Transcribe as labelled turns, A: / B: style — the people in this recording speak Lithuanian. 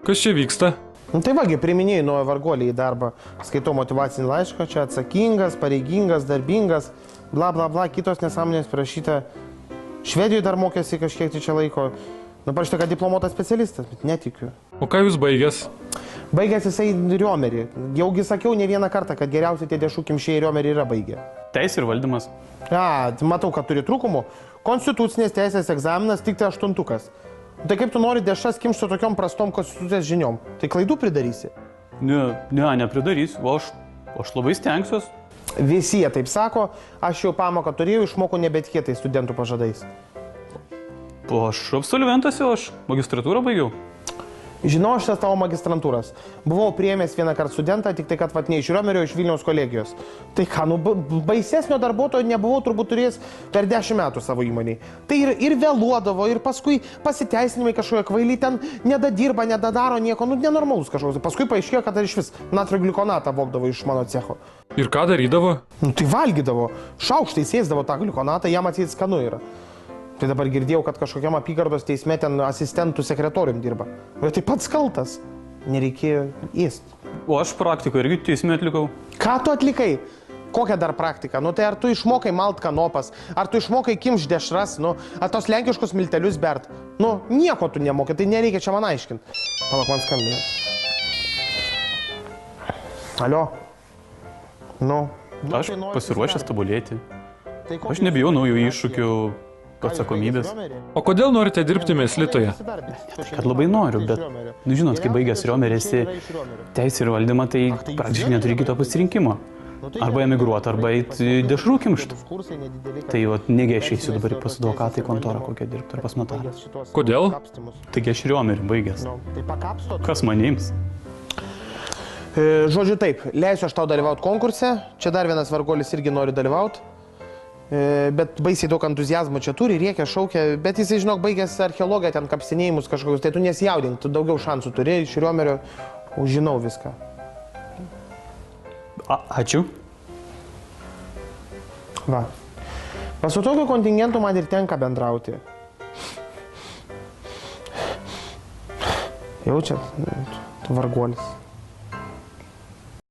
A: Kas čia vyksta?
B: Nu, tai vagi, priminėjai nuo vargolį į darbą. Skaitau motyvacinį laišką, čia atsakingas, pareigingas, darbingas, bla bla bla, kitos nesąmonės parašyta. Švedijoje dar mokėsi kažkiek čia laiko. Nu, parašyta, kad diplomuotas specialistas, bet netikiu.
A: O ką jūs baigęs?
B: Baigęs jisai Riomerį. Jaugi sakiau ne vieną kartą, kad geriausiai tie dešūkimšiai Riomerį yra baigę.
C: Teisė ir valdymas.
B: Matau, kad turi trūkumų. Konstitucinės teisės egzaminas tik tai 8. Tai kaip tu nori dešas kimšti tokiom prastom konstitucijos žiniom? Tai klaidų pridarysi?
C: Nepridarysiu. O aš labai stengsiuos.
B: Visi jie taip sako, aš jau pamoką turėjau, išmokau nebetikėtai studentų pažadais.
C: Aš absolventas jau, aš magistratūrą baigiau.
B: Žinau aš tas tavo magistrantūras. Buvau priėmęs vieną kartą studentą, tik tai kad ne iš Riomerio, iš Vilniaus kolegijos. Tai ką, baisesnio darbuotojo nebuvau turbūt turėjęs per 10 metų savo įmoniai. Tai ir vėluodavo, ir paskui pasiteisinimai kažkokie kvailiai ten nedadirba, nedadaro nieko, nenormalus kažkoks. Paskui paaiškėjo, kad iš vis natrio gliukonatą vogdavo iš mano cecho.
A: Ir ką darydavo?
B: Tai valgydavo, šaukštai sėsdavo tą gliukonatą, jam atseit skanu yra. Tai dabar girdėjau, kad kažkokiam apygardos teisme ten asistentų sekretorium dirba. Bet tai pats kaltas. Nereikėjo ėsti.
C: O aš praktiką irgi teisme atlikau.
B: Ką tu atlikai? Kokią dar praktiką? Nu tai ar tu išmokai malt kanopas? Ar tu išmokai kimš dešras? Nu, ar tos lenkiškus miltelius bert? Nu, nieko tu nemokai, tai nereikia čia man aiškinti. Palauk, man skambėjo. Alio? Nu?
C: Aš pasiruošęs tobulėti. Aš nebijau naujų iššūkių. Atsakomybės.
A: O kodėl norite dirbti Meslitoje?
C: Kad labai noriu, bet, žinot, kai baigęs Riomerį esi teisę ir valdymą, tai praktiškai neturi kito pasirinkimo. Arba emigruoti, arba eiti dešrų kimšt. Tai negi aš eisiu dabar pas advokatą į kontorą kokią dirbti, ar pas notarą.
A: Kodėl?
C: Taigi aš Riomerį baigęs. Kas manims?
B: Žodžiu taip, leisiu aš tau dalyvauti konkurse. Čia dar vienas vargolis irgi nori dalyvauti. Bet baisiai daug entuzijazmo čia turi, rėkia, šaukia, bet jisai, žinok, baigęs archeologiją, ten kapsinėjimus kažkokius, tai tu nesijaudink, tu daugiau šansų turi, iš Riomerio žinau viską.
C: Ačiū.
B: Va. Su tokiu kontingentu man ir tenka bendrauti. Jaučiat, tu varguolis.